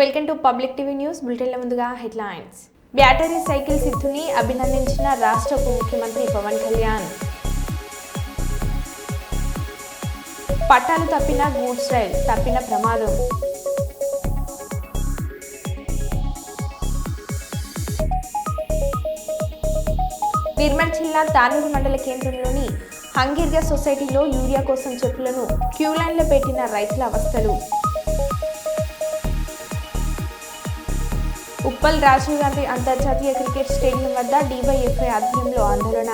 Welcome to public TV news బులెటిన్ల ముందుగా headlines. Battery cycle సిద్ధుని అభినందించిన రాష్ట్ర ఉప ముఖ్యమంత్రి పవన్ కళ్యాణ్. పట్టాలు తప్పిన గూడ్స్ రైల్ తప్పిన ప్రమాదం. నిర్మల్ జిల్లా తానూరు మండల కేంద్రంలోని హంగిర్గా సొసైటీలో యూరియా కోసం చెప్పులను క్యూ లైన్లో పెట్టిన రైతుల అవస్థలు. ఉప్పల్ రాజీవ్ గాంధీ అంతర్జాతీయ క్రికెట్ స్టేడియం వద్ద DYFI ఆధ్వర్యంలో ఆందోళన.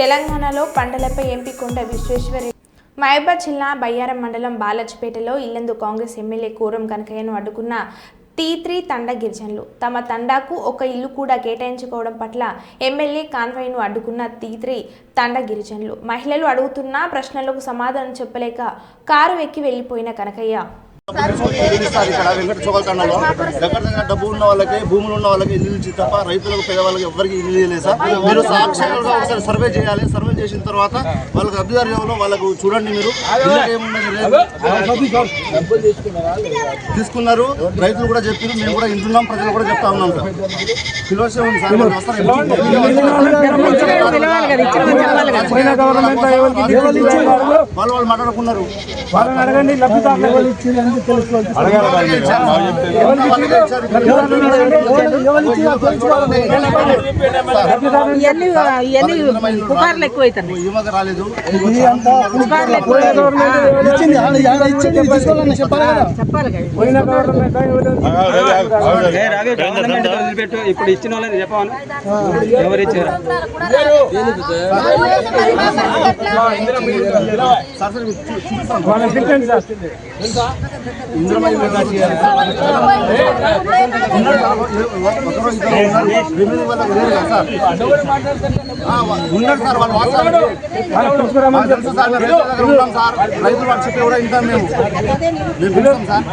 తెలంగాణలో పంటలపై ఎంపీ కొండ విశ్వేశ్వరరెడ్డి. మహబూబాబాద్ జిల్లా బయ్యారం మండలం బాలాజీపేటలో ఇల్లందు కాంగ్రెస్ ఎమ్మెల్యే కోరం కనకయ్యను అడ్డుకున్న T3 తండా గిరిజనులు. తమ తండాకు ఒక ఇల్లు కూడా కేటాయించుకోవడం పట్ల ఎమ్మెల్యే కాన్వాయ్ను అడ్డుకున్న T3 తండా గిరిజనులు. మహిళలు అడుగుతున్న ప్రశ్నలకు సమాధానం చెప్పలేక కారు ఎక్కి వెళ్లిపోయిన కనకయ్య ఇక్కడ వెంకట చౌకతండలో దగ్గర డబ్బు ఉన్న వాళ్ళకి భూములు ఉన్న వాళ్ళకి ఇల్లు తప్ప రైతులకు పేదవాళ్ళకి ఎవరికి ఇల్లు లేదు సార్. మీరు సాక్షాత్గా ఒకసారి సర్వే చేయాలి. సర్వే చేసిన తర్వాత వాళ్ళకి అభ్యర్థి ఎవరో వాళ్ళకు చూడండి. మీరు తీసుకున్నారు, రైతులు కూడా చెప్పారు, మేము కూడా ఇంటున్నాం, ప్రజలు కూడా చెప్తా ఉన్నాం సార్. పిలవసే ఉంది సార్. వాళ్ళు మాట్లాడుకున్నారు. పుకార్లు ఎక్కువైతున్నాయి. రాలేదు ఇప్పుడు ఇచ్చిన వాళ్ళని చెప్పాను. ఎవరు ఇచ్చారు? ఉన్నారు సార్. వాళ్ళు తెలుసు సార్. ఉన్నాం సార్. రైతులు వాళ్ళు చెప్పి కూడా ఇంటాం. మేము పిలుస్తాం సార్.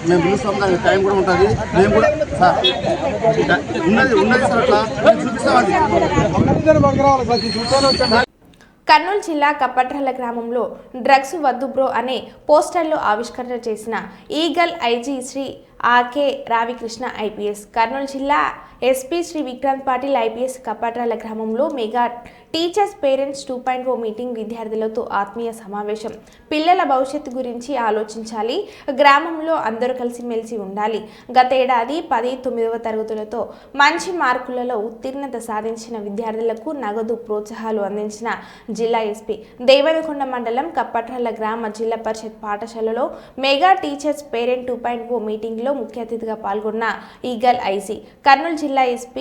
మేము పిలుస్తాం. దానికి టైం కూడా ఉంటుంది. మేము కూడా సార్ ఉన్నది సార్. అట్లా చూపిస్తామండి. కర్నూలు జిల్లా కప్పట్రల గ్రామంలో డ్రగ్స్ వద్దు బ్రో అనే పోస్టర్లు ఆవిష్కరణ చేసిన Eagle IG Shri RK Ravikrishna IPS. Kurnool జిల్లా SP శ్రీ విక్రాంత్ పాటిల్ IPS కప్పట్రల గ్రామంలో మెగా టీచర్స్ పేరెంట్స్ 2.0 మీటింగ్. విద్యార్థులతో ఆత్మీయ సమావేశం. పిల్లల భవిష్యత్తు గురించి ఆలోచించాలి. గ్రామంలో అందరూ కలిసిమెలిసి ఉండాలి. గత ఏడాది 10, 9వ తరగతులతో మంచి మార్కులలో ఉత్తీర్ణత సాధించిన విద్యార్థులకు నగదు ప్రోత్సాహాలు అందించిన జిల్లా SP. దేవనకొండ మండలం కప్పట్రల గ్రామ జిల్లా పరిషత్ పాఠశాలలో మెగా టీచర్స్ పేరెంట్ 2.0 మీటింగ్లో ముఖ్య అతిథిగా పాల్గొన్న ఈగల్ ఐజీ. కర్నూలు జిల్లా SP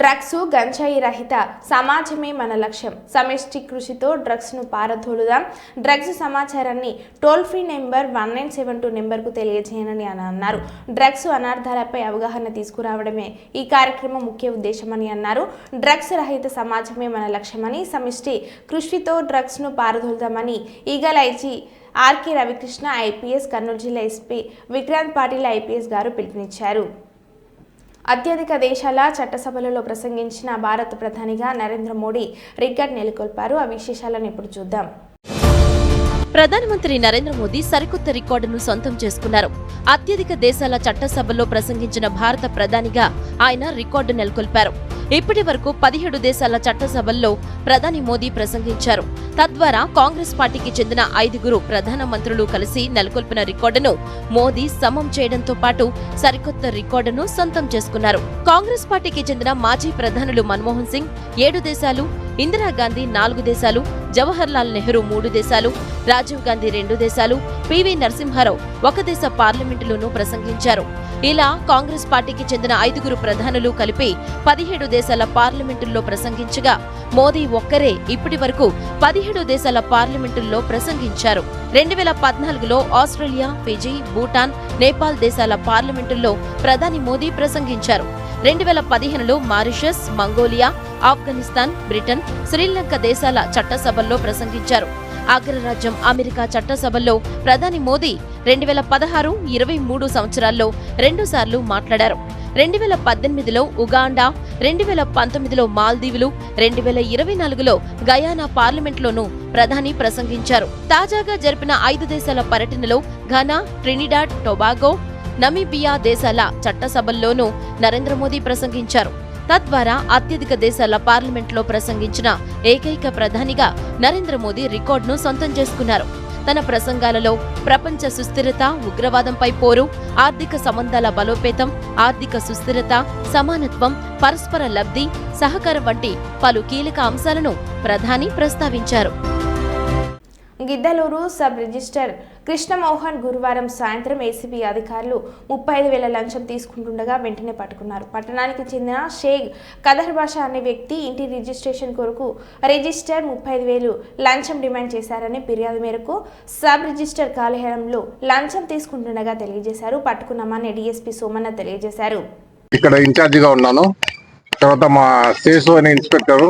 డ్రగ్స్ గంజాయి రహిత సమాజమే మన లక్ష్యం. సమిష్టి కృషితో డ్రగ్స్ ను పారదోలుదాం. డ్రగ్స్ సమాచారాన్ని టోల్ ఫ్రీ నెంబర్ 1972 నెంబర్కు తెలియజేయనని అన్నారు. డ్రగ్స్ అనార్థాలపై అవగాహన తీసుకురావడమే ఈ కార్యక్రమం ముఖ్య ఉద్దేశమని అన్నారు. డ్రగ్స్ రహిత సమాజమే మన లక్ష్యమని, సమిష్టి కృషితో డ్రగ్స్ ను పారదోలుదామని Eagle IG RK Ravikrishna IPS Kurnool జిల్లా SP విక్రాంత్ పాటిల్ IPS గారు పిలుపునిచ్చారు. అత్యధిక దేశాల చట్టసభలలో ప్రసంగించిన భారత ప్రధానిగా నరేంద్ర మోడీ రికార్డు నెలకొల్పారు. ఆ విశేషాలను ఇప్పుడు చూద్దాం. ప్రధానమంత్రి నరేంద్ర మోదీ సరికొత్త రికార్డును సొంతం చేసుకున్నారు. అత్యధిక దేశాల చట్టసభల్లో ప్రసంగించిన భారత ప్రధానిగా ఆయన రికార్డు నెలకొల్పారు. ఇప్పటి వరకు 17 దేశాల చట్టసభల్లో ప్రధాని మోదీ ప్రసంగించారు. తద్వారా కాంగ్రెస్ పార్టీకి చెందిన 5గురు ప్రధానమంత్రులు కలిసి నెలకొల్పిన రికార్డును మోదీ సమం చేయడంతో పాటు సరికొత్త రికార్డును సొంతం చేసుకున్నారు. కాంగ్రెస్ పార్టీకి చెందిన మాజీ ప్రధానులు మన్మోహన్ సింగ్ 7 దేశాలు, ఇందిరాగాంధీ 4 దేశాలు, జవహర్ లాల్ నెహ్రూ 3 దేశాలు, రాజీవ్ గాంధీ 2 దేశాలు, PV నరసింహారావు 1 దేశ పార్లమెంటులోనూ ప్రసంగించారు. ఇలా కాంగ్రెస్ పార్టీకి చెందిన 5గురు ప్రధానులు కలిపి 17 దేశాల పార్లమెంటుల్లో ప్రసంగించగా మోదీ ఒక్కరే ఇప్పటి వరకు 17 దేశాల పార్లమెంటుల్లో ప్రసంగించారు. 2014లో ఆస్ట్రేలియా, ఫిజీ, భూటాన్, నేపాల్ దేశాల పార్లమెంటుల్లో ప్రధాని మోదీ ప్రసంగించారు. 2015లో Mauritius, Mongolia, Afghanistan, Britain, Sri Lanka దేశాల చట్టసభల్లో ప్రసంగించారు. అగ్రరాజ్యం అమెరికా చట్టసభల్లో ప్రధాని మోదీ 2016, 23 సంవత్సరాల్లో 2 సార్లు మాట్లాడారు. 2018లో ఉగాండా, 2019లో మాల్దీవులు, 2024లో గయానా పార్లమెంట్లోనూ ప్రధాని ప్రసంగించారు. తాజాగా జరిపిన 5 దేశాల పర్యటనలో ఘనా, ట్రినిడాడ్ టొబాగో, నమీబియా దేశాల చట్టసభల్లోనూ నరేంద్ర మోదీ ప్రసంగించారు. తద్వారా అత్యధిక దేశాల పార్లమెంట్లో ప్రసంగించిన ఏకైక ప్రధానిగా నరేంద్ర మోదీ రికార్డును సొంతం చేసుకున్నారు. తన ప్రసంగాలలో ప్రపంచ సుస్థిరత, ఉగ్రవాదంపై పోరు, ఆర్థిక సంబంధాల బలోపేతం, ఆర్థిక సుస్థిరత, సమానత్వం, పరస్పర లబ్ధి, సహకారం వంటి పలు కీలక అంశాలను ప్రధాని ప్రస్తావించారు. గిద్దలూరు సబ్ రిజిస్టర్ కృష్ణమోహన్ గురువారం సాయంత్రం ఏసీబీ అధికారులు 35,000 లంచం తీసుకుంటుండగా వెంటనే పట్టుకున్నారు. పట్టణానికి చెందిన షేక్ కదర్ బాషా అనే వ్యక్తి ఇంటి రిజిస్ట్రేషన్ కొరకు రిజిస్టర్ 35,000 లంచం డిమాండ్ చేశారని ఫిర్యాదు మేరకు సబ్ రిజిస్టర్ కార్యాలయంలో లంచం తీసుకుంటుండగా తెలియజేశారు. పట్టుకున్నామని డీఎస్పీ సోమన్న తెలియజేశారు. ఇక్కడ ఇన్ఛార్జిగా ఉన్నాను. తర్వాత మా సేసు అనే ఇన్స్పెక్టర్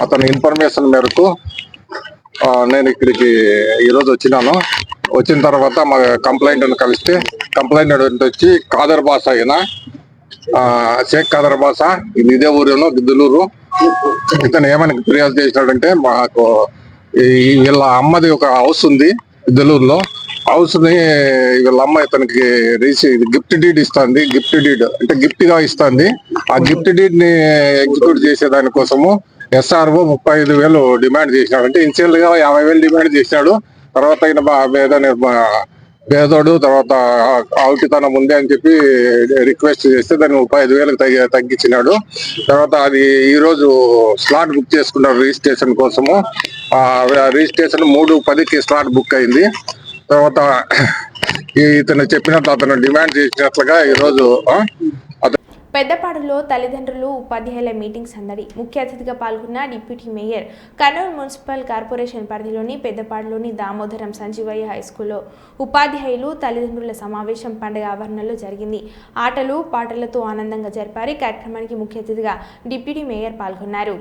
అతని ఇన్ఫర్మేషన్ మేరకు నేను ఇక్కడికి ఈరోజు వచ్చినాను. వచ్చిన తర్వాత మా కంప్లైంట్ కలిస్తే కంప్లైంట్ వచ్చి కాదర్ బాషా అయినా షేక్ కాదర్ బాషా ఇదే ఊరేనో గిద్దలూరు. ఇతను ఏమని ఫిర్యాదు చేసినాడంటే మాకు వీళ్ళ అమ్మది ఒక హౌస్ ఉంది గిద్దలూరులో. హౌస్ ని వీళ్ళ అమ్మ ఇతనికి గిఫ్ట్ డీడ్ ఇస్తుంది. గిఫ్ట్ డీడ్ అంటే గిఫ్ట్ గా ఇస్తుంది. ఆ గిఫ్ట్ డీడ్ ని ఎగ్జిక్యూట్ చేసే దానికోసము SRO 35,000 డిమాండ్ చేసినాడు. అంటే ఇనిషియల్ గా 50,000 డిమాండ్ చేసినాడు. తర్వాత పేదోడు తర్వాత ఆవుటితనం ఉంది అని చెప్పి రిక్వెస్ట్ చేస్తే దాన్ని 35,000 తగ్గించినాడు. తర్వాత అది ఈ రోజు స్లాట్ బుక్ చేసుకున్నాడు రిజిస్ట్రేషన్ కోసము. రిజిస్ట్రేషన్ 3:10కి స్లాట్ బుక్ అయింది. తర్వాత ఇతను చెప్పినట్లు అతను డిమాండ్ చేసినట్లుగా ఈరోజు పెద్దపాడులో తల్లిదండ్రులు ఉపాధ్యాయుల మీటింగ్ సందడి. ముఖ్య అతిథిగా పాల్గొన్న deputy mayor Kurnool municipal corporation పరిధిలోని పెద్దపాడులోని దామోదరం సంజీవయ్య హైస్కూల్లో ఉపాధ్యాయులు తల్లిదండ్రుల సమావేశం పండుగ ఆవరణలో జరిగింది. ఆటలు పాటలతో ఆనందంగా జరిపారు. కార్యక్రమానికి ముఖ్య అతిథిగా డిప్యూటీ మేయర్ పాల్గొన్నారు.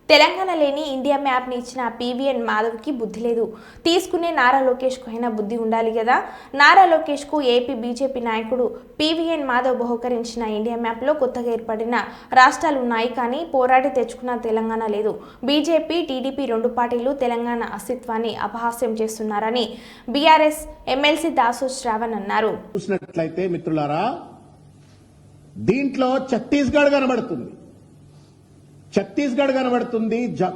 తెలంగాణ లేని ఇండియా మ్యాప్ని ఇచ్చిన పీవీఎన్ మాధవ్కి బుద్ధి లేదు. తీసుకునే నారా లోకేష్కు అయినా బుద్ధి ఉండాలి కదా. నారా లోకేష్కు ఏపీ బీజేపీ నాయకుడు పీవీఎన్ మాధవ్ బహుకరించిన ఇండియా మ్యాప్లో కొత్తగా ఏర్పడిన రాష్ట్రాలు ఉన్నాయి, కానీ పోరాడి తెచ్చుకున్న తెలంగాణ లేదు. బీజేపీ, టీడీపీ 2 పార్టీలు తెలంగాణ అస్తిత్వాన్ని అపహాస్యం చేస్తున్నారని బీఆర్ఎస్ ఎమ్మెల్సీ దాసు శ్రావణ్ అన్నారు. చూసినట్లయితే మిత్రులారా, దీంట్లో ఛత్తీస్గఢ్ కనబడుతుంది.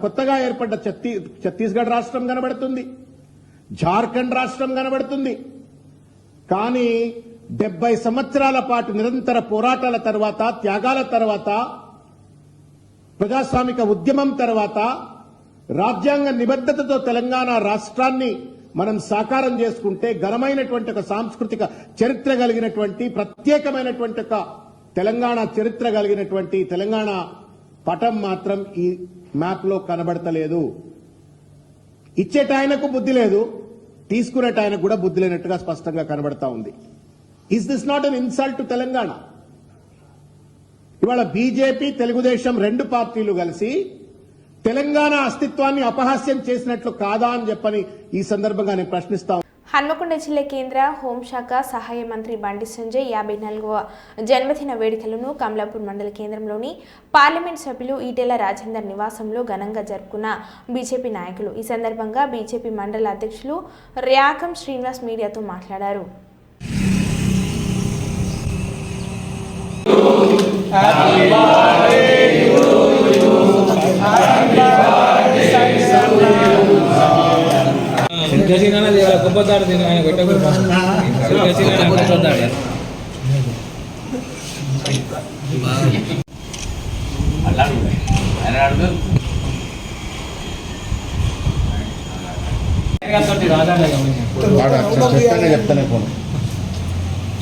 కొత్తగా ఏర్పడ్డ ఛత్తీస్గఢ్ రాష్ట్రం కనబడుతుంది, జార్ఖండ్ రాష్ట్రం కనబడుతుంది. కానీ 70 సంవత్సరాల పాటు నిరంతర పోరాటాల తర్వాత, త్యాగాల తర్వాత, ప్రజాస్వామిక ఉద్యమం తర్వాత, రాజ్యాంగ నిబద్ధతతో తెలంగాణ రాష్ట్రాన్ని మనం సాకారం చేసుకుంటే ఘనమైనటువంటి ఒక సాంస్కృతిక చరిత్ర కలిగినటువంటి, ప్రత్యేకమైనటువంటి ఒక తెలంగాణ చరిత్ర కలిగినటువంటి తెలంగాణ పటం మాత్రం ఈ మ్యాప్ లో కనబడతలేదు. ఇచ్చేటాయనకు బుద్ధి లేదు, తీసుకునేటాయనకు కూడా బుద్ధి లేనట్టుగా స్పష్టంగా కనబడతా ఉంది. Is this not an insult to Telangana? ఇవాళ బీజేపీ, తెలుగుదేశం 2 పార్టీలు కలిసి తెలంగాణ అస్తిత్వాన్ని అపహాస్యం చేసినట్లు కాదా అని చెప్పని ఈ సందర్భంగా నేను ప్రశ్నిస్తా. హన్మకొండ జిల్లా కేంద్ర హోంశాఖ సహాయ మంత్రి బండి సంజయ్ 54వ జన్మదిన వేడుకలను కమలాపూర్ మండల కేంద్రంలోని పార్లమెంట్ సభ్యులు ఈటెల రాజేందర్ నివాసంలో ఘనంగా జరుపుకున్న బీజేపీ నాయకులు. ఈ సందర్భంగా బీజేపీ మండల అధ్యక్షులు ర్యాకం శ్రీనివాస్ మీడియాతో మాట్లాడారు. చెప్తానే ఫోన్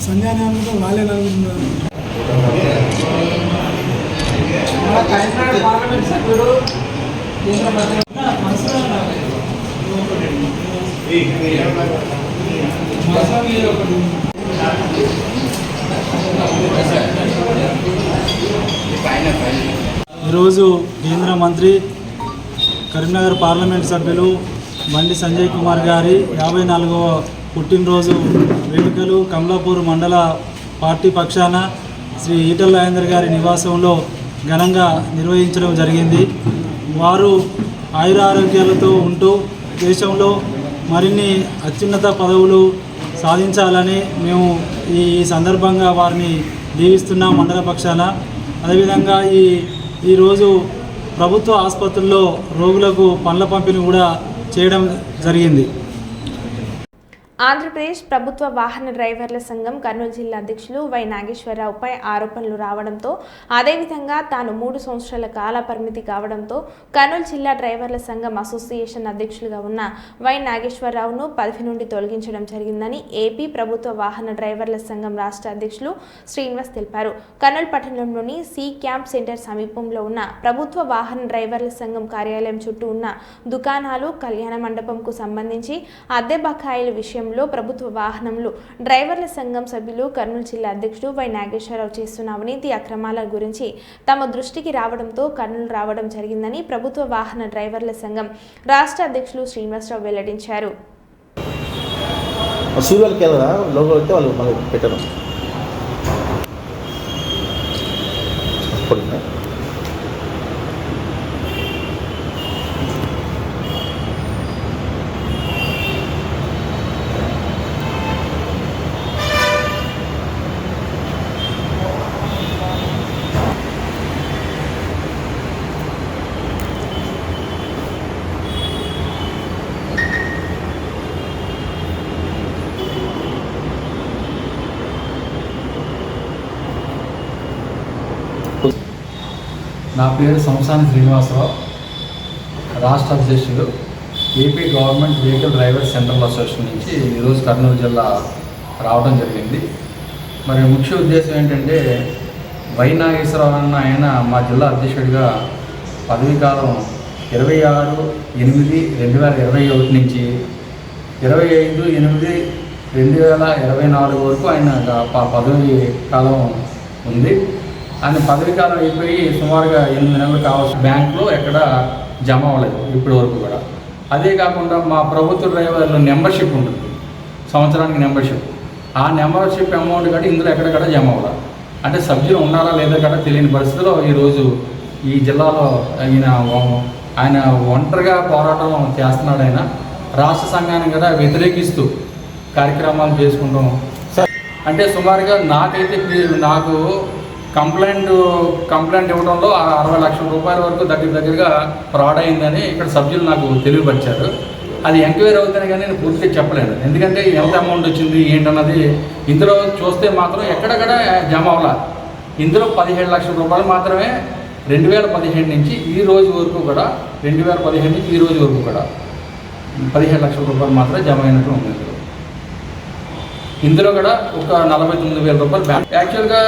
సంజానాలకు వాళ్ళే నలుగుతున్నారు. ఈరోజు కేంద్ర మంత్రి కరీంనగర్ పార్లమెంట్ సభ్యులు బండి సంజయ్ కుమార్ గారి 54వ పుట్టినరోజు వేడుకలు కమలాపూర్ మండల పార్టీ పక్షాన శ్రీ ఈటెల రాజేందర్ గారి నివాసంలో ఘనంగా నిర్వహించడం జరిగింది. వారు ఆయురారోగ్యాలతో ఉంటూ దేశంలో మరిన్ని అత్యున్నత పదవులు సాధించాలని మేము ఈ సందర్భంగా వారిని దీవిస్తున్నాం మండల పక్షాన. అదేవిధంగా ఈరోజు ప్రభుత్వ ఆసుపత్రుల్లో రోగులకు పండ్ల పంపిణీ కూడా చేయడం జరిగింది. ఆంధ్రప్రదేశ్ ప్రభుత్వ వాహన డ్రైవర్ల సంఘం కర్నూలు జిల్లా అధ్యక్షులు వై నాగేశ్వరరావుపై ఆరోపణలు రావడంతో, అదేవిధంగా తాను 3 సంవత్సరాల కాల పరిమితి కావడంతో కర్నూలు జిల్లా డ్రైవర్ల సంఘం అసోసియేషన్ అధ్యక్షులుగా ఉన్న వై నాగేశ్వరరావును పదవి నుండి తొలగించడం జరిగిందని ఏపీ ప్రభుత్వ వాహన డ్రైవర్ల సంఘం రాష్ట్ర అధ్యక్షులు శ్రీనివాస్ తెలిపారు. కర్నూలు పట్టణంలోని సి క్యాంప్ సెంటర్ సమీపంలో ఉన్న ప్రభుత్వ వాహన డ్రైవర్ల సంఘం కార్యాలయం చుట్టూ ఉన్న దుకాణాలు, కళ్యాణ మండపంకు సంబంధించి అద్దె బకాయిల విషయం ప్రభుత్వ వాహనంలో డ్రైవర్ల సంఘం సభ్యులు కర్నూలు జిల్లా అధ్యక్షుడు వై నాగేశ్వరరావు చేస్తున్న అవినీతి అక్రమాల గురించి తమ దృష్టికి రావడంతో కర్నూలు రావడం జరిగిందని ప్రభుత్వ వాహన డ్రైవర్ల సంఘం రాష్ట్ర అధ్యక్షులు శ్రీనివాసరావు వెల్లడించారు. నా పేరు సంసాని శ్రీనివాసరావు, రాష్ట్ర అధ్యక్షులు AP government vehicle drivers central association నుంచి ఈరోజు కర్నూలు జిల్లా రావడం జరిగింది. మరి ముఖ్య ఉద్దేశం ఏంటంటే వై నాగేశ్వరరావు అన్న ఆయన మా జిల్లా అధ్యక్షుడిగా పదవీకాలం 26/8/2021 నుంచి 25/8/2024 వరకు ఆయన పదవీ కాలం ఉంది. ఆయన పదవీ కాలం అయిపోయి సుమారుగా 8 నెలలు కావాల్సిన బ్యాంకులో ఎక్కడ జమ అవ్వలేదు ఇప్పటి వరకు కూడా. అదే కాకుండా మా ప్రభుత్వ డ్రైవర్లు మెంబర్షిప్ ఉంటుంది, సంవత్సరానికి మెంబర్షిప్. ఆ మెంబర్షిప్ అమౌంట్ కూడా ఇందులో ఎక్కడెక్కడ జమ అవ్వాలి. అంటే సభ్యులు ఉన్నారా లేదా కూడా తెలియని పరిస్థితిలో ఈరోజు ఈ జిల్లాలో ఆయన ఒంటరిగా పోరాటం చేస్తున్నాడు. ఆయన రాష్ట్ర సంఘాన్ని కూడా వ్యతిరేకిస్తూ కార్యక్రమాలు చేసుకుంటాం. అంటే సుమారుగా నాకు కంప్లైంట్ ఇవ్వడంలో 60 లక్షల రూపాయల వరకు దగ్గరగా ఫ్రాడ్ అయిందని ఇక్కడ సభ్యులు నాకు తెలియపరిచారు. అది ఎంక్వైరీ అవుతానే కానీ నేను పూర్తిగా చెప్పలేను, ఎందుకంటే ఎంత అమౌంట్ వచ్చింది ఏంటన్నది ఇందులో చూస్తే మాత్రం ఎక్కడెక్కడ జమ అవ్వాల. ఇందులో 17 లక్షల రూపాయలు మాత్రమే 2015 నుంచి ఈ రోజు వరకు కూడా 2015 నుంచి ఈ రోజు వరకు కూడా 17 లక్షల రూపాయలు మాత్రమే జమ అయినట్టు ఉంది. ఇందులో కూడా ఒక 49,000 రూపాయలు బ్యాంక్. యాక్చువల్గా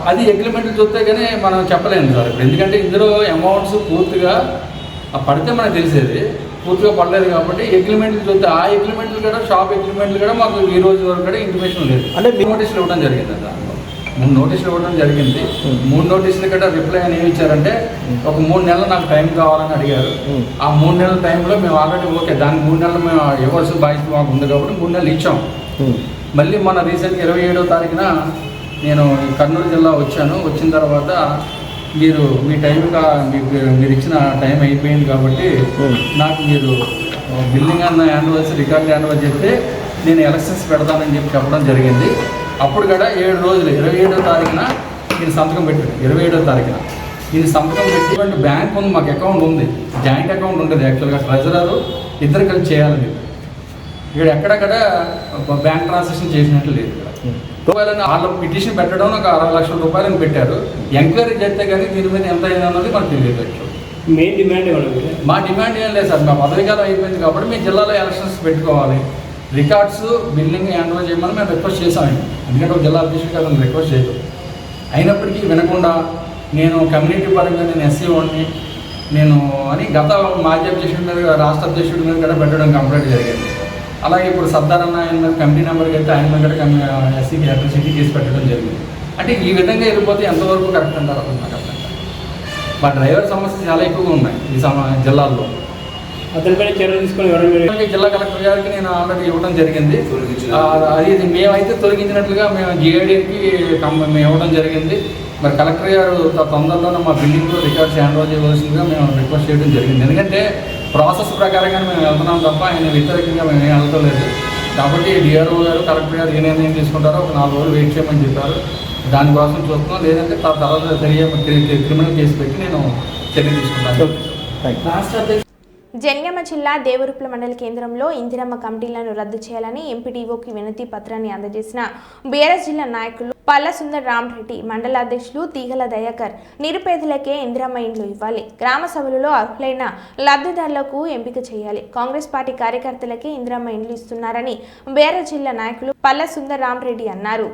అది అగ్రిమెంట్లు చూస్తే కానీ మనం చెప్పలేము సార్, ఎందుకంటే ఇందులో అమౌంట్స్ పూర్తిగా పడితే మనకు తెలిసేది, పూర్తిగా పడలేదు కాబట్టి అగ్రిమెంట్లు చూస్తే ఆ అగ్రిమెంట్లు కూడా షాప్ అగ్రిమెంట్లు కూడా మాకు ఈ రోజు వరకు కూడా ఇంటిమేషన్ లేదు. అంటే నోటీసులు ఇవ్వడం జరిగింది. దాంట్లో 3 నోటీసులు ఇవ్వడం జరిగింది. 3 నోటీసులు కూడా రిప్లై అని ఏమి ఇచ్చారంటే ఒక 3 నెలలు నాకు టైం కావాలని అడిగారు. ఆ 3 నెలల టైంలో మేము ఆల్రెడీ ఓకే దానికి 3 నెలలు మేము ఇవ్వాల్సిన బాధ్యత మాకు ఉంది కాబట్టి 3 నెలలు ఇచ్చాం. మళ్ళీ మన రీసెంట్గా 27వ తారీఖున నేను కర్నూలు జిల్లా వచ్చాను. వచ్చిన తర్వాత మీరు మీ టైంగా మీరు ఇచ్చిన టైం అయిపోయింది కాబట్టి నాకు మీరు బిల్డింగ్ అన్న యాన్యువల్స్ రికార్డ్ యాన్యువల్ చెప్తే నేను ఎలక్షన్స్ పెడతానని చెప్పడం జరిగింది. అప్పుడు కూడా 7 రోజులు 27వ తారీఖున నేను సంతకం పెట్టాను. 27వ తారీఖున నేను సంతకం పెట్టి బ్యాంక్ ఉంది, మాకు అకౌంట్ ఉంది, జాయింట్ అకౌంట్ ఉంటుంది. యాక్చువల్గా ట్రెజరరు ఇద్దరు కలిసి చేయాలని ఇక్కడ ఎక్కడక్కడ బ్యాంక్ ట్రాన్సాక్షన్ చేసినట్లు లేదు. రూపాయలని వాళ్ళ పిటిషన్ పెట్టడం ఒక 60 లక్షల రూపాయలని పెట్టారు. ఎంక్వైరీ చేస్తే కానీ దీని మీద ఎంత అయింది అన్నది మనకు తెలియదు. మెయిన్ డిమాండ్ మా డిమాండ్ ఏం లేదు సార్, మా పదవికాలం అయిపోయింది కాబట్టి మీ జిల్లాలో ఎలక్షన్స్ పెట్టుకోవాలి, రికార్డ్స్ బిల్డింగ్ యాన్యువల్ చేయమని మేము రిక్వెస్ట్ చేసామండి. ఎందుకంటే ఒక జిల్లా అధ్యక్షుడు కాదు రిక్వెస్ట్ చేయదు. అయినప్పటికీ వినకుండా నేను కమ్యూనిటీ పరంగా నేను ఎస్సీ వాడిని నేను అని గత మాజీ అధ్యక్షుడి మీద రాష్ట్ర అధ్యక్షుడి మీద కూడా పెట్టడం కంప్లైంట్ జరిగింది. అలాగే ఇప్పుడు సర్దార్ అన్న ఆయన మీద కమిటీ నెంబర్కి వెళ్తే ఆయన మీద కూడా ఎస్సీకి ఎలక్ట్రిసిటీ కేసు పెట్టడం జరిగింది. అంటే ఈ విధంగా వెళ్ళిపోతే ఎంతవరకు కరెక్ట్ అంటారు అర్థం నాకు అర్థం కాదు. మా డ్రైవర్ సమస్యలు చాలా ఎక్కువగా ఉన్నాయి ఈ జిల్లాల్లో. అతనిపై చర్యలు తీసుకొని జిల్లా కలెక్టర్ గారికి నేను ఆల్రెడీ ఇవ్వడం జరిగింది. అది మేమైతే తొలగించినట్లుగా మేము జిఐడికి మేము ఇవ్వడం జరిగింది. మరి కలెక్టర్ గారు తొందరలోనే మా బిల్డింగ్లో రికార్డ్స్ హ్యాండ్ ఓవర్ చేయవలసిందిగా మేము రిక్వెస్ట్ చేయడం జరిగింది. ఎందుకంటే ప్రాసెస్ ప్రకారంగా మేము వెళ్తున్నాం తప్ప ఆయన వ్యతిరేకంగా మేము ఏం వెళ్తలేదు. కాబట్టి డిఆర్ఓ గారు కలెక్టర్ గారు ఏ నిర్ణయం తీసుకుంటారో ఒక 4 రోజులు వెయిట్ చేయమని చెప్పారు. దానికోసం చూస్తున్నాం. లేదంటే తర్వాత క్రిమినల్ కేసు పెట్టి నేను చర్య తీసుకుంటాను. జనగామ జిల్లా దేవరుప్ల మండల కేంద్రంలో ఇందిరమ్మ కమిటీలను రద్దు చేయాలని ఎంపీడీఓకి వినతి పత్రాన్ని అందజేసిన బీఆర్ఎస్ జిల్లా నాయకులు పల్లసుందర్ రామరెడ్డి, మండల అధ్యక్షులు తీగల దయాకర్ నిరుపేదలకే ఇందిరమ్మ ఇండ్లు ఇవ్వాలి, గ్రామ సభలలో అర్హులైన లబ్ధిదారులకు ఎంపిక చేయాలి, కాంగ్రెస్ పార్టీ కార్యకర్తలకే ఇందిరమ్మ ఇండ్లు ఇస్తున్నారని బీఆర్ఎస్ జిల్లా నాయకులు పల్లసుందర్ రామరెడ్డి అన్నారు.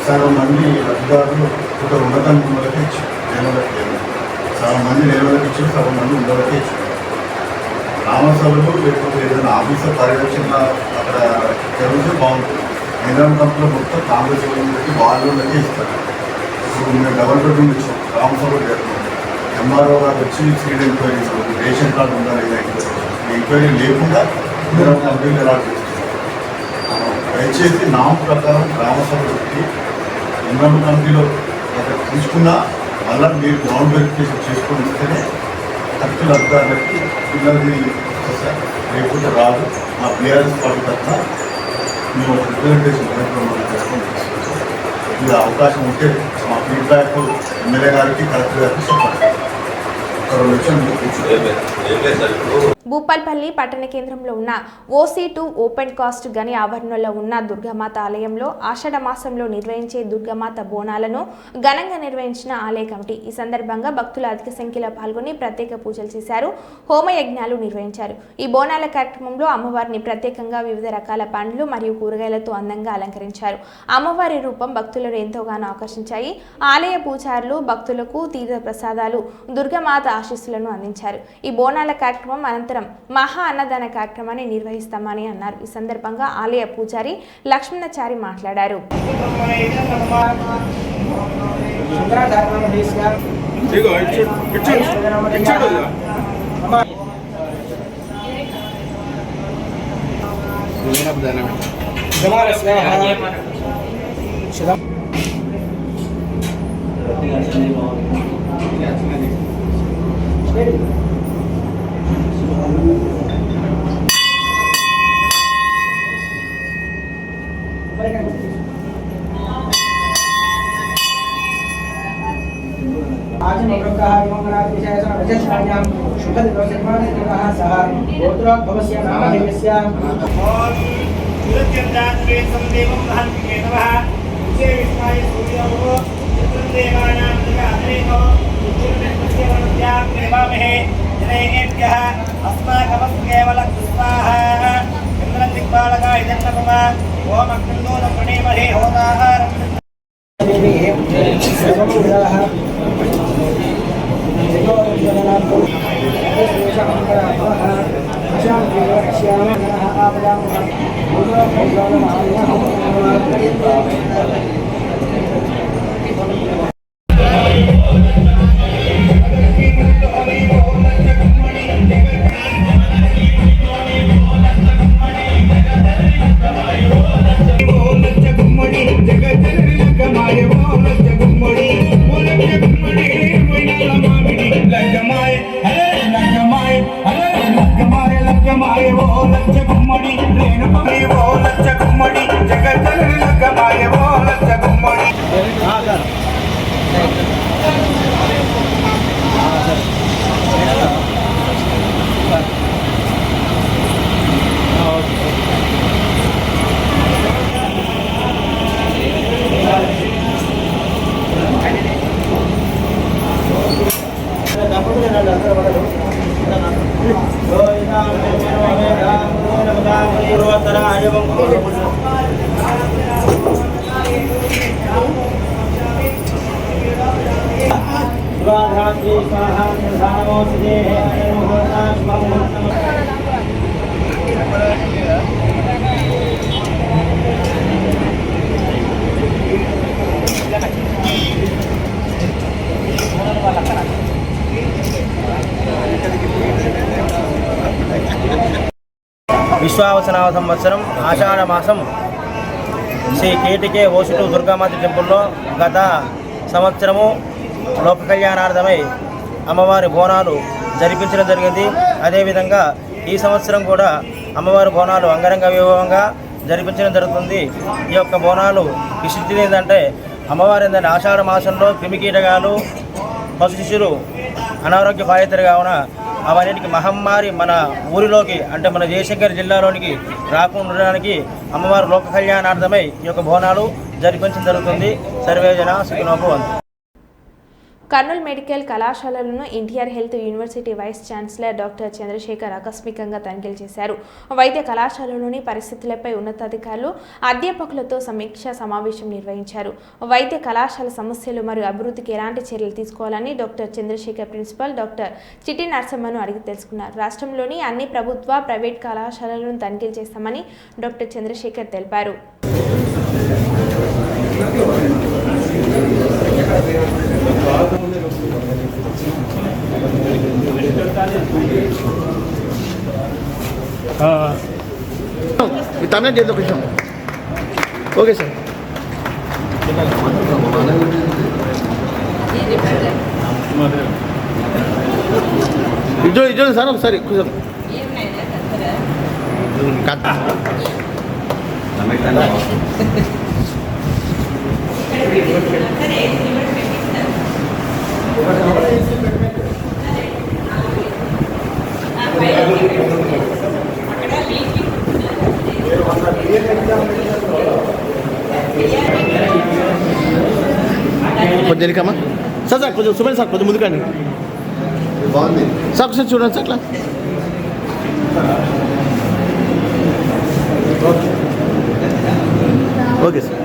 సగం మంది లబ్ధిదారులు ఒక ఉన్నతం ఉండలకే ఇచ్చారు, సగం మంది లేవలకి ఇచ్చారు, సగం మంది ఉండలకే ఇచ్చారు. గ్రామసభలు లేకపోతే ఏదైనా ఆఫీసర్ పర్యవేక్షణ అక్కడ జరిగితే బాగుంటుంది. ఇందిరమ్మ కంపెనీలో మొత్తం కాంగ్రెస్ వాళ్ళకి వాళ్ళకే ఇస్తారు. ఇప్పుడు మేము డబల్ బెడ్రూమ్ ఇచ్చాం, గ్రామసభలు జరుగుతుంది. ఎంఆర్ఓ గారు వచ్చి సీడ్ ఎంక్వైరీ రేషన్ కార్డు ఉందా లేదా ఎంక్వైరీ లేకుండా ఇందిరమ్మ కంపెనీలు ఎలా చేస్తారు. దయచేసి నామ ప్రకారం గ్రామసభలు పెట్టి ఇందిరమ్మ కమిటీలో తీసుకున్నా మళ్ళీ మీరు గ్రౌండ్ వెరిఫికేషన్ చేసుకొని ఇస్తేనే కరెక్ట్ అధికారులకి పిల్లలది వస్తారు, లేకపోతే రాదు. మా బీఆర్ఎస్ పార్టీ తరఫున మేము రిప్రజెంటేషన్ కార్యక్రమం చేసుకొని ఇది అవకాశం ఉంటే మా ఫీడ్బ్యాక్ ఎమ్మెల్యే గారికి కలెక్టర్ గారికి చెప్పండి. భూపాల్పల్లి పట్టణ కేంద్రంలో ఉన్న OC2 ఓపెన్ కాస్ట్ గని ఆవరణలో ఉన్న దుర్గామాత ఆలయంలో ఆషాఢ మాసంలో నిర్వహించే దుర్గామాత బోనాలను ఘనంగా నిర్వహించిన ఆలయ కమిటీ. ఈ సందర్భంగా భక్తులు అధిక సంఖ్యలో పాల్గొని ప్రత్యేక పూజలు చేశారు, హోమయజ్ఞాలు నిర్వహించారు. ఈ బోనాల కార్యక్రమంలో అమ్మవారిని ప్రత్యేకంగా వివిధ రకాల పండ్లు మరియు కూరగాయలతో అందంగా అలంకరించారు. అమ్మవారి రూపం భక్తులను ఎంతోగానో ఆకర్షించాయి. ఆలయ పూజారులు భక్తులకు తీర్థ ప్రసాదాలు, దుర్గామాత ఆశీస్సులను అందించారు. ఈ బోనాల కార్యక్రమం అనంతరం మహా అన్నదాన కార్యక్రమాన్ని నిర్వహిస్తామని అన్నారు. ఈ సందర్భంగా ఆలయ పూజారి లక్ష్మణచారి మాట్లాడారు. విశ్వావసనామ సంవత్సరం ఆషాఢ మాసం శ్రీ కేటికే ఓసుటు దుర్గామాత టెంపుల్లో గత సంవత్సరము లోక కళ్యాణార్థమై అమ్మవారి బోనాలు జరిపించడం జరిగింది. అదేవిధంగా ఈ సంవత్సరం కూడా అమ్మవారి బోనాలు అంగరంగ వైభవంగా జరిపించడం జరుగుతుంది. ఈ యొక్క బోనాలు విశిష్టి ఏంటంటే అమ్మవారి ఏంటంటే ఆషాఢ మాసంలో క్రిమికీటకాలు పశు శిశువులు అనారోగ్య బాధితులు కావున అవన్నిటికి మహమ్మారి మన ఊరిలోకి అంటే మన జయశంకర్ జిల్లాలోనికి రాకుండా ఉండడానికి అమ్మవారి లోక కళ్యాణార్థమై ఈ యొక్క బోనాలు జరిపించడం జరుగుతుంది. సర్వేజన సుఖినో భవంతు. కర్నూలు మెడికల్ కళాశాలలను NTR health university vice chancellor doctor Chandrasekhar ఆకస్మికంగా తనిఖీలు చేశారు. వైద్య కళాశాలలోని పరిస్థితులపై ఉన్నతాధికారులు అధ్యాపకులతో సమీక్షా సమావేశం నిర్వహించారు. వైద్య కళాశాల సమస్యలు మరియు అభివృద్ధికి ఎలాంటి చర్యలు తీసుకోవాలని డాక్టర్ చంద్రశేఖర్ ప్రిన్సిపల్ డాక్టర్ చిట్టి నరసమ్మను అడిగి తెలుసుకున్నారు. రాష్ట్రంలోని అన్ని ప్రభుత్వ ప్రైవేట్ కళాశాలలను తనిఖీలు చేస్తామని డాక్టర్ చంద్రశేఖర్ తెలిపారు. Okay sir. ఇదో సార్ ఒకసారి కొంచెం ఎరికమ్మా సార్. సార్ కొంచెం చూడండి సార్, కొంచెం ముందుకండి బాగుంది సార్. ఒకసారి చూడండి సార్. ఇట్లా ఓకే సార్.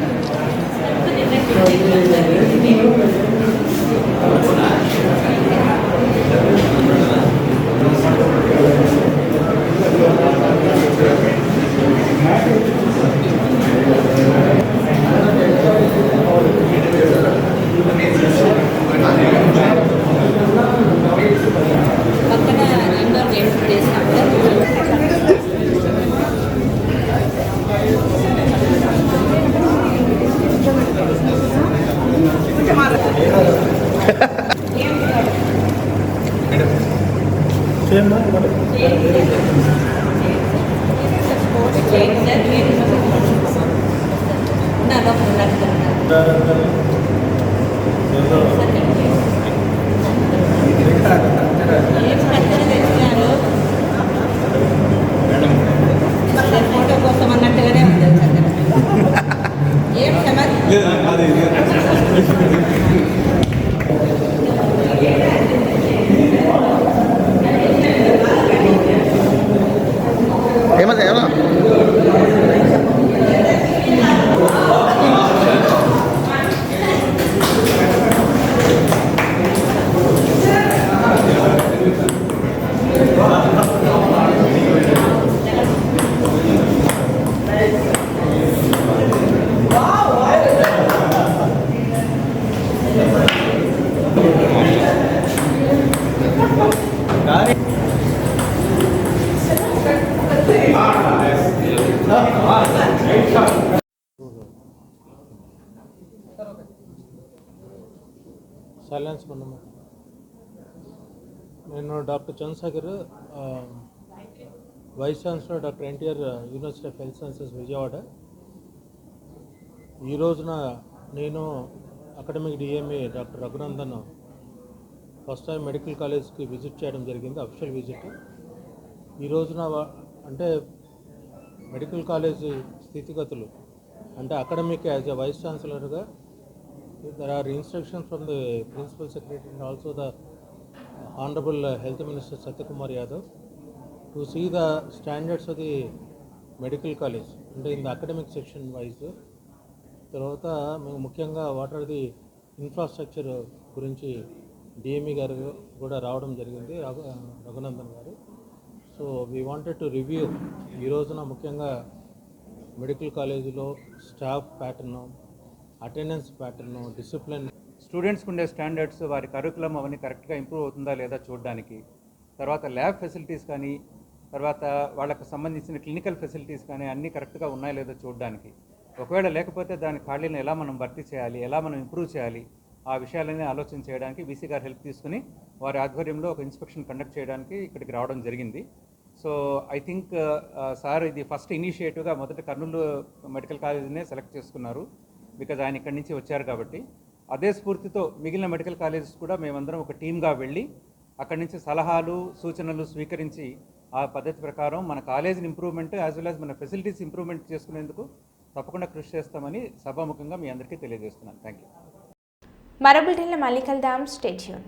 ఫోటో కోసం అన్నట్టుగానే ఉంది. ఏం సమస్య సైలెన్స్ మనము. నేను doctor Chandrasekhar, vice chancellor doctor NTR university of health sciences Vijayawada. ఈ రోజున నేను academic DME doctor Raghunandan first time medical కాలేజ్కి విజిట్ చేయడం జరిగింది, అఫిషియల్ విజిట్. ఈ రోజున అంటే మెడికల్ కాలేజీ స్థితిగతులు అంటే అకాడమిక్ యాజ్ ఎ వైస్ ఛాన్సలర్గా there are instructions from the principal secretary and also the honorable health minister Satyakumar Yadav to see the standards of the medical college and in the academic section wise. తర్వాత మేము ముఖ్యంగా what are the infrastructure గురించి DME గారు కూడా రావడం జరిగింది, రఘునందన్ గారు. So we wanted to review ఈ రోజున ముఖ్యంగా మెడికల్ కాలేజీలో staff pattern, attendance pattern, discipline, స్టూడెంట్స్కి ఉండే స్టాండర్డ్స్, వారి కరికులం అవన్నీ కరెక్ట్గా ఇంప్రూవ్ అవుతుందా లేదా చూడడానికి, తర్వాత ల్యాబ్ ఫెసిలిటీస్ కానీ, తర్వాత వాళ్ళకు సంబంధించిన క్లినికల్ ఫెసిలిటీస్ కానీ అన్నీ కరెక్ట్గా ఉన్నాయా లేదా చూడడానికి, ఒకవేళ లేకపోతే దాని ఖాళీలను ఎలా మనం భర్తీ చేయాలి, ఎలా మనం ఇంప్రూవ్ చేయాలి, ఆ విషయాలన్నీ ఆలోచన చేయడానికి వీసీ గారు హెల్ప్ తీసుకుని వారి ఆధ్వర్యంలో ఒక ఇన్స్పెక్షన్ కండక్ట్ చేయడానికి ఇక్కడికి రావడం జరిగింది. సో ఐ థింక్ సార్ ఇది ఫస్ట్ ఇనిషియేటివ్గా మొదట కర్నూలు మెడికల్ కాలేజీనే సెలెక్ట్ చేసుకున్నారు, బికాజ్ ఆయన ఇక్కడి నుంచి వచ్చారు కాబట్టి. అదే స్ఫూర్తితో మిగిలిన మెడికల్ కాలేజెస్ కూడా మేమందరం ఒక టీమ్గా వెళ్ళి అక్కడి నుంచి సలహాలు సూచనలు స్వీకరించి ఆ పద్ధతి ప్రకారం మన కాలేజీని ఇంప్రూవ్మెంట్ యాజ్ వెల్ యాజ్ మన ఫెసిలిటీస్ ఇంప్రూవ్మెంట్ చేసుకునేందుకు తప్పకుండా కృషి చేస్తామని సభాముఖంగా మీ అందరికీ తెలియజేస్తున్నాను. Thank you. మరో బులెటిన్లో మళ్ళీ కలుద్దాం. Stay tune.